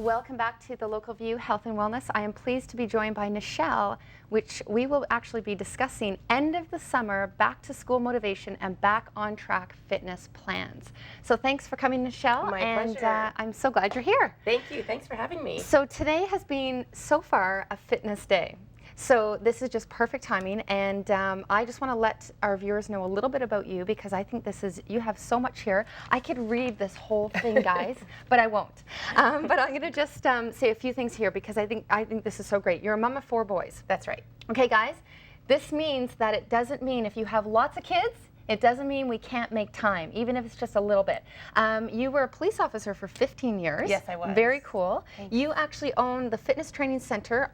Welcome back to the Local View Health and Wellness. I am pleased to be joined by Nichelle, which we will actually be discussing end of the summer, back to school motivation and back on track fitness plans. So thanks for coming, Nichelle. My and pleasure. I'm so glad you're here. Thank you. Thanks for having me. So today has been so far a fitness day. So this is just perfect timing, and I just want to let our viewers know a little bit about you, because I think you have so much here. I could read this whole thing, guys, but I won't. But I'm going to just say a few things here, because I think this is so great. You're a mom of 4 boys. That's right. Okay, guys, this means that it doesn't mean if you have lots of kids, it doesn't mean we can't make time, even if it's just a little bit. You were a police officer for 15 years. Yes, I was. Very cool. Thank You actually own the fitness training center,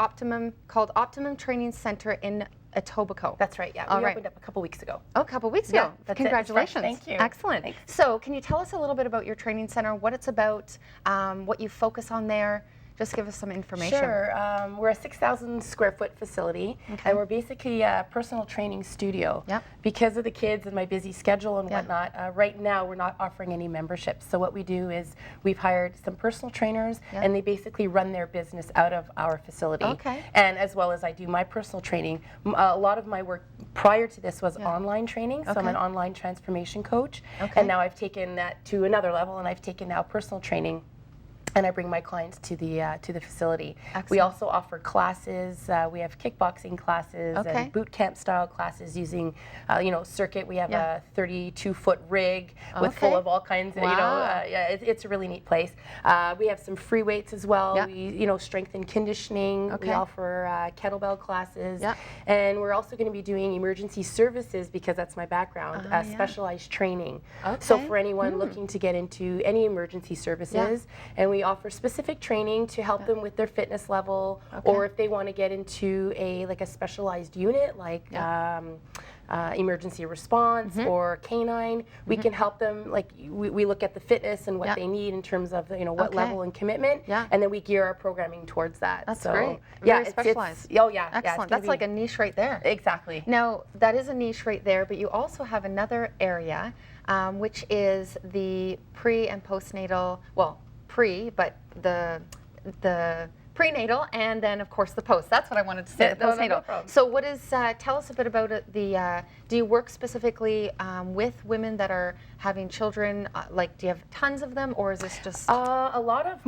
called Optimum Training Centre in Etobicoke. That's right, yeah. We opened up a couple weeks ago. Oh, a couple weeks ago. Yeah, that's Congratulations. Thank you. Excellent. Thanks. So can you tell us a little bit about your training center, what it's about, what you focus on there? Just give us some information. Sure. We're a 6,000 square foot facility, Okay. and we're basically a personal training studio. Yep. Because of the kids and my busy schedule and Yeah. whatnot, right now we're not offering any memberships. So what we do is we've hired some personal trainers, Yeah. and they basically run their business out of our facility. Okay. And as well as I do my personal training. A lot of my work prior to this was Yeah. online training, so I'm Okay. an online transformation coach. Okay. And now I've taken that to another level, and I've taken now personal training, and I bring my clients to the facility. Excellent. We also offer classes. We have kickboxing classes Okay. and boot camp style classes using, circuit. We have Yeah. a 32-foot rig with Okay. full of all kinds of, Wow. it's a really neat place. We have some free weights as well. Yeah. We, strength and conditioning. Okay. We offer kettlebell classes. Yeah. And we're also going to be doing emergency services, because that's my background, Yeah. specialized training. Okay. So for anyone looking to get into any emergency services, and we offer specific training to help them with their fitness level, Okay. or if they want to get into a specialized unit like emergency response or canine, we can help them. Like we look at the fitness and what Yeah. they need in terms of what Okay. level and commitment, Yeah. and then we gear our programming towards that. That's So, great. Yeah, Very specialized. oh yeah, yeah, it's Excellent. gonna That's like be- a niche right there. exactly. Now, that is a niche right there, but you also have another area, which is the pre and postnatal, well, but the prenatal, and then of course the post. That's what I wanted to say. Yeah, the no postnatal. problem. So what is? Tell us a bit about it. Do you work specifically with women that are having children? Like, do you have tons of them, or is this just? A lot of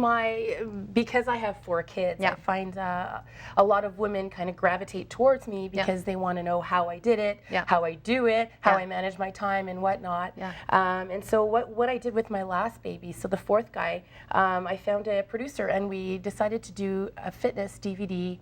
because I have 4 kids, Yeah. I find a lot of women kind of gravitate towards me because they want to know how I did it, Yeah. how I do it, how Yeah. I manage my time and whatnot. Yeah. And so what I did with my last baby, so the 4th guy, I found a producer, and we decided to do a fitness DVD.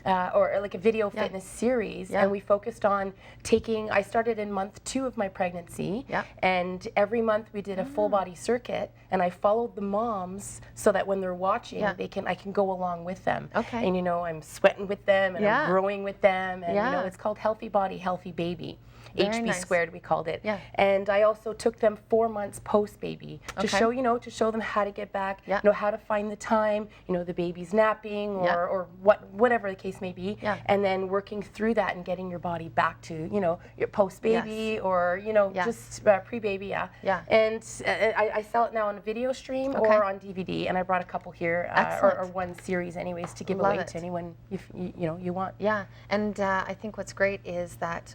Or like a video fitness series, Yeah. and we focused on I started in month 2 of my pregnancy, Yeah. and every month we did a full body circuit, and I followed the moms so that when they're watching, Yeah. I can go along with them. Okay. And I'm sweating with them, and Yeah. I'm growing with them, and Yeah. it's called Healthy Body, Healthy Baby. Very HB nice. squared, we called it. Yeah. And I also took them 4 months post baby to Okay. show them how to get back, Yeah. how to find the time, the baby's napping or, Yeah. or whatever the case may be. Yeah. And then working through that and getting your body back to, your post baby Yes. or, Yeah. just pre-baby, yeah. Yeah. And I sell it now on a video stream Okay. or on DVD, and I brought a couple here, or one series anyways, to give Love away it. to anyone if you want. Yeah, and I think what's great is that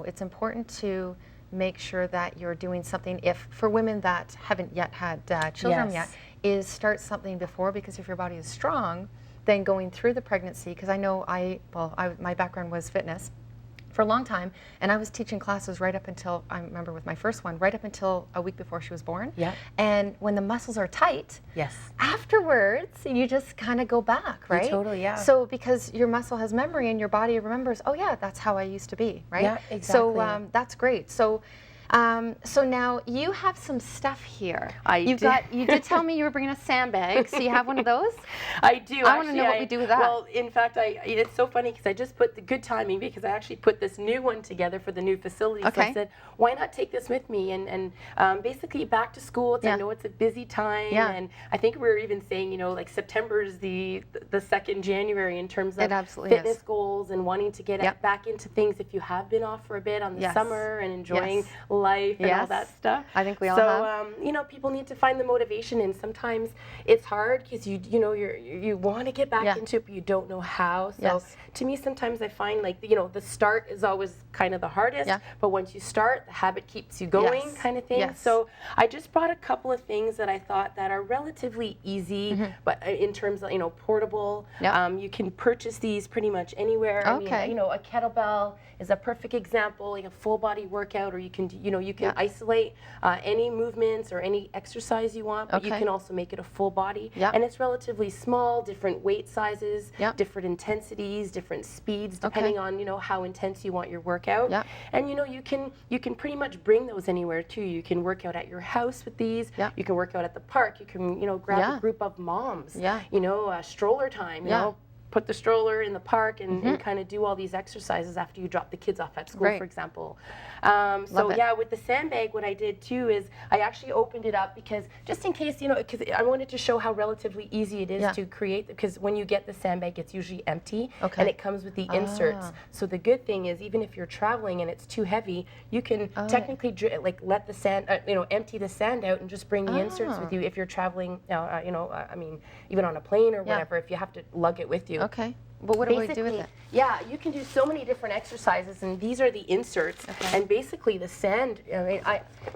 it's important to make sure that you're doing something. If for women that haven't yet had children Yes. yet, is start something before, because if your body is strong, then going through the pregnancy. Because I know my background was fitness for a long time, and I was teaching classes right up until, I remember with my first one, right up until a week before she was born. Yeah. And when the muscles are tight, Yes. afterwards you just kind of go back, right? totally, yeah. So because your muscle has memory and your body remembers, oh yeah, that's how I used to be, right? Yeah, So exactly. that's great. So now you have some stuff here. You did tell me you were bringing a sandbag, so you have one of those? I do. I want to know what we do with that. Well, in fact, it's so funny because I just put the good timing, because I actually put this new one together for the new facility. So Okay. I said, why not take this with me? And basically back to school. I know it's a busy time, Yeah. and I think we were even saying, like September is the 2nd January in terms of It absolutely fitness is. goals and wanting to get Yep. back into things if you have been off for a bit on the Yes. summer and enjoying Yes. life and all Yes. that stuff. I think we all have. So, you know, people need to find the motivation, and sometimes it's hard because you know, you want to get back into it, but you don't know how. So to me, sometimes I find like, you know, the start is always kind of the hardest, but once you start, the habit keeps you going kind of thing. So I just brought a couple of things that I thought that are relatively easy, but in terms of, you know, portable. You can purchase these pretty much anywhere. I mean, you know, a kettlebell is a perfect example, like a full body workout, or you can, you know, you can isolate any movements or any exercise you want, but you can also make it a full body. And it's relatively small, different weight sizes, different intensities, different speeds, depending on, you know, how intense you want your workout. And, you know, you can pretty much bring those anywhere too. You can work out at your house with these. You can work out at the park. You can, you know, grab a group of moms, you know, stroller time, you know, put the stroller in the park and kind of do all these exercises after you drop the kids off at school, for example. So yeah, with the sandbag, what I did too is I actually opened it up because just in case, you know, because I wanted to show how relatively easy it is to create, because when you get the sandbag, it's usually empty and it comes with the inserts. So the good thing is, even if you're traveling and it's too heavy, you can technically like let the sand, you know, empty the sand out and just bring the inserts with you if you're traveling, you know, I mean, even on a plane or whatever, if you have to lug it with you. Okay. But what do we do with it? Yeah, you can do so many different exercises, and these are the inserts. And basically, the sand. I mean,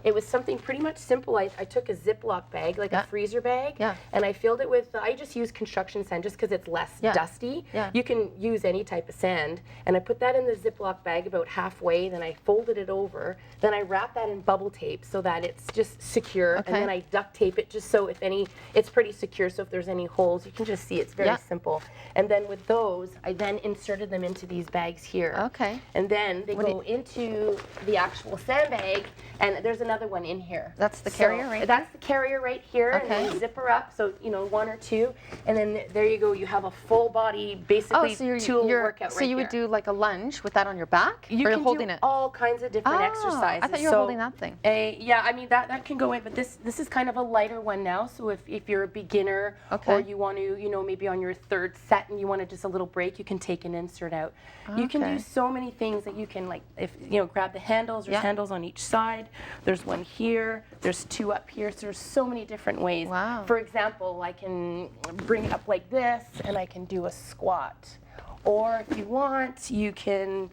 it was something pretty much simple. I took a Ziploc bag, like a freezer bag, and I filled it with. I just use construction sand just because it's less dusty. You can use any type of sand, and I put that in the Ziploc bag about halfway. Then I folded it over. Then I wrapped that in bubble tape so that it's just secure, and then I duct tape it just so if any, it's pretty secure. So if there's any holes, you can just see it's very simple. And then with those, I then inserted them into these bags here. Okay. And then they go into the actual sandbag, and there's another one in here. That's the carrier, right? That's the carrier right here, and then zip her up, so, you know, one or two, and then there you go, you have a full body, basically, tool workout So you would do like a lunge with that on your back? You or can holding do it? all kinds of different exercises. I thought you were holding that thing. Yeah, I mean, that can go in, but this is kind of a lighter one now, so if you're a beginner, or you want to, you know, maybe on your third set and you want to just a little break, you can take an insert out. You can do so many things that you can, like, if you know, grab the handles. There's handles on each side. There's one here. There's two up here. So there's so many different ways. Wow. For example, I can bring it up like this, and I can do a squat. Or if you want, you can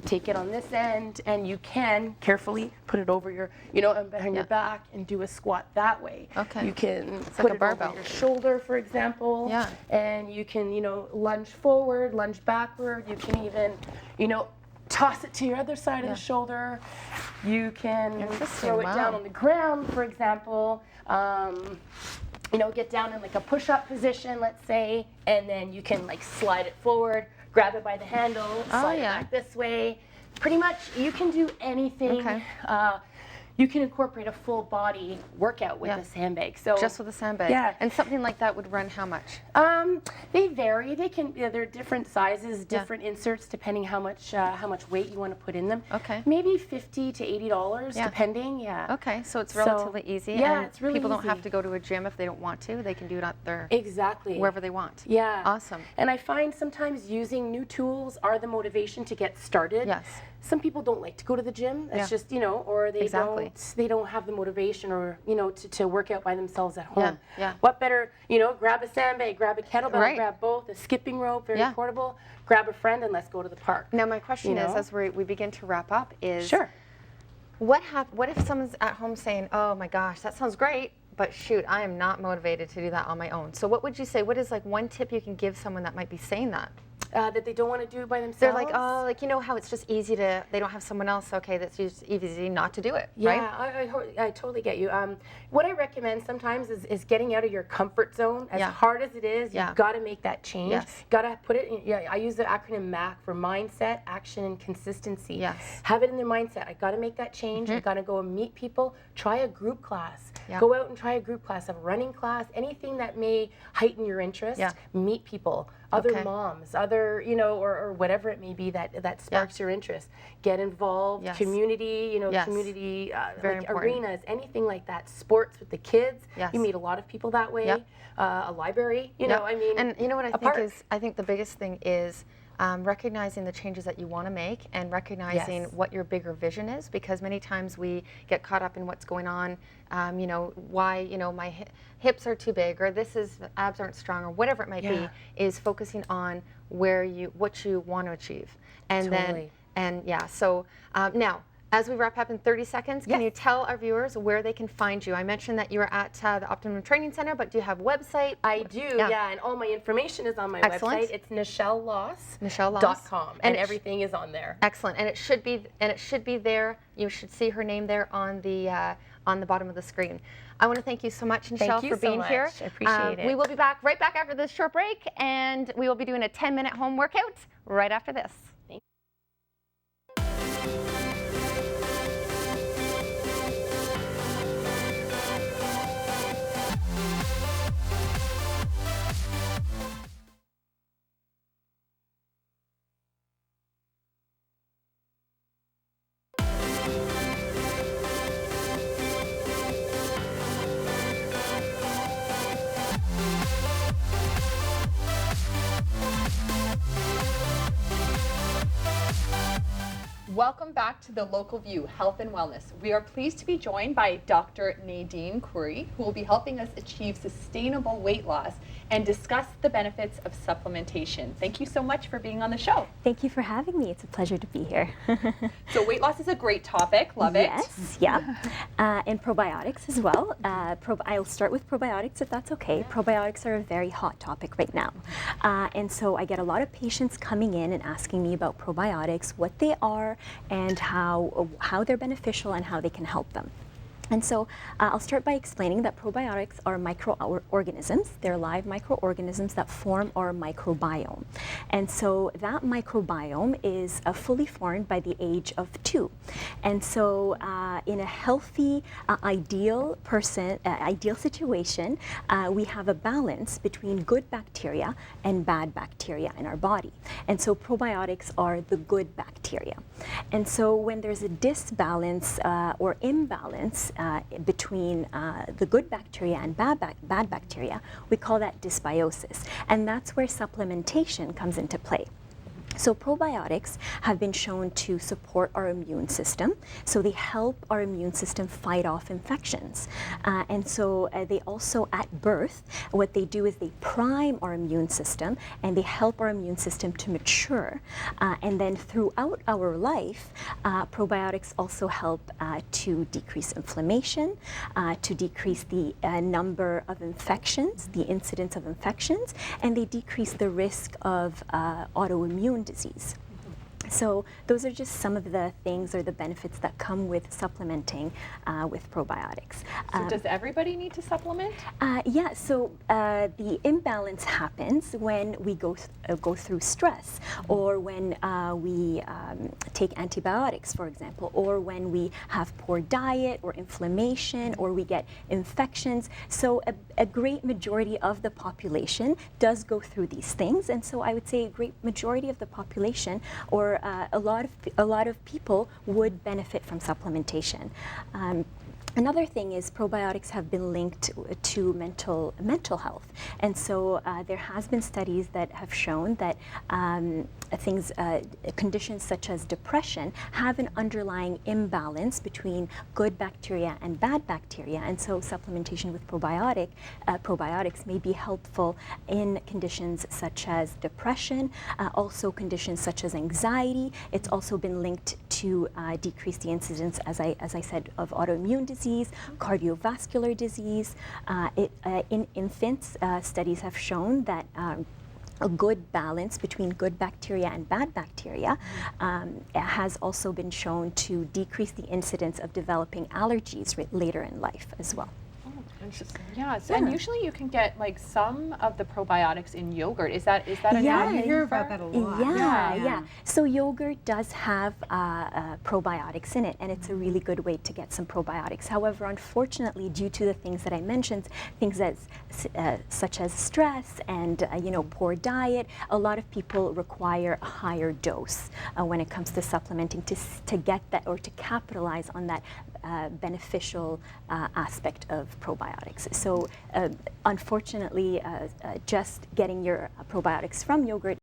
take it on this end, and you can carefully put it over your, you know, behind your back and do a squat that way. Okay. You can put it over your shoulder, for example. Yeah. And you can, you know, lunge forward, lunge backward. You can even, you know, toss it to your other side of the shoulder. You can throw it down on the ground, for example. You know, get down in like a push-up position, let's say, and then you can like slide it forward, grab it by the handle, slide it back this way. Pretty much, you can do anything. Okay. You can incorporate a full body workout with a sandbag. So just with a sandbag. Yeah. And something like that would run how much? They vary. They can. They're different sizes, different inserts, depending how much weight you want to put in them. Okay. Maybe $50 to $80, depending. Yeah. Okay. So it's relatively easy. Yeah, and it's really people easy. Don't have to go to a gym if they don't want to. They can do it at their wherever they want. Yeah. Awesome. And I find sometimes using new tools are the motivation to get started. Yes. Some people don't like to go to the gym. That's just, you know, or they don't have the motivation, or, you know, to work out by themselves at home. Yeah. What better, you know, grab a sandbag, grab a kettlebell, grab both, a skipping rope, very portable, grab a friend, and let's go to the park. Now my question is, as we begin to wrap up, is what if someone's at home saying, oh my gosh, that sounds great, but shoot, I am not motivated to do that on my own. So what would you say, what is like one tip you can give someone that might be saying that? That they don't want to do it by themselves? They're like, oh, like, you know how it's just easy to, they don't have someone else, okay, that's just easy not to do it, right? Yeah, I totally get you. What I recommend sometimes is getting out of your comfort zone. As hard as it is, you've got to make that change. Yes. Got to put it in, I use the acronym MAC for mindset, action, and consistency. Yes. Have it in their mindset. I got to make that change. I got to go and meet people. Try a group class. Go out and try a group class, a running class, anything that may heighten your interest. Meet people. Other moms, other, you know, or whatever it may be that sparks your interest. Get involved, community, you know, community like arenas, anything like that. Sports with the kids. You meet a lot of people that way. A library, you know, I mean. And you know what I think is, I think the biggest thing is recognizing the changes that you want to make and recognizing what your bigger vision is, because many times we get caught up in what's going on, you know, why, you know, my hips are too big, or this is, abs aren't strong, or whatever it might be, is focusing on what you want to achieve. And then, and yeah, so now, as we wrap up in 30 seconds, can you tell our viewers where they can find you? I mentioned that you are at the Optimum Training Centre, but do you have a website? I do, and all my information is on my website. It's nichellelaus.com, and everything is on there. Excellent, and it should be there. You should see her name there on the bottom of the screen. I want to thank you so much, Nichelle, for being here. I appreciate it. We will be back right back after this short break, and we will be doing a 10-minute home workout right after this. Welcome back to the Local View Health and Wellness. We are pleased to be joined by Dr. Nadine Khoury, who will be helping us achieve sustainable weight loss and discuss the benefits of supplementation. Thank you so much for being on the show. Thank you for having me. It's a pleasure to be here. So weight loss is a great topic. Love it. Yes, yeah. And probiotics as well. I'll start with probiotics if that's okay. Probiotics are a very hot topic right now. And so I get a lot of patients coming in and asking me about probiotics, what they are, and how they're beneficial and how they can help them. And so I'll start by explaining that probiotics are microorganisms. They're live microorganisms that form our microbiome. And so that microbiome is fully formed by the age of 2. And so in a healthy, ideal situation, we have a balance between good bacteria and bad bacteria in our body. And so probiotics are the good bacteria. And so when there's a disbalance or imbalance between the good bacteria and bad bacteria, we call that dysbiosis. And that's where supplementation comes into play. So probiotics have been shown to support our immune system. So they help our immune system fight off infections. And so they also, at birth, what they do is they prime our immune system and they help our immune system to mature. And then throughout our life, probiotics also help to decrease inflammation, to decrease the number of infections, the incidence of infections, and they decrease the risk of autoimmune disease. So those are just some of the things or the benefits that come with supplementing with probiotics. So does everybody need to supplement? Yeah, so the imbalance happens when we go through stress, or when we take antibiotics, for example, or when we have poor diet or inflammation, or we get infections. So a great majority of the population does go through these things, and so I would say a great majority of the population, or a lot of people would benefit from supplementation. Another thing is probiotics have been linked to mental health, and so there has been studies that have shown that conditions such as depression have an underlying imbalance between good bacteria and bad bacteria, and so supplementation with probiotics may be helpful in conditions such as depression, also conditions such as anxiety. It's also been linked to decrease the incidence, as I said, of autoimmune disease, cardiovascular disease. In infants, studies have shown that a good balance between good bacteria and bad bacteria has also been shown to decrease the incidence of developing allergies later in life as well. Interesting. Yeah, so, and usually you can get like some of the probiotics in yogurt. Is that a Yeah, you hear about that a lot. Yeah. So yogurt does have probiotics in it, and it's a really good way to get some probiotics. However, unfortunately, due to the things that I mentioned, things such as stress and poor diet, a lot of people require a higher dose when it comes to supplementing to get that, or to capitalize on that beneficial aspect of probiotics. So unfortunately, just getting your probiotics from yogurt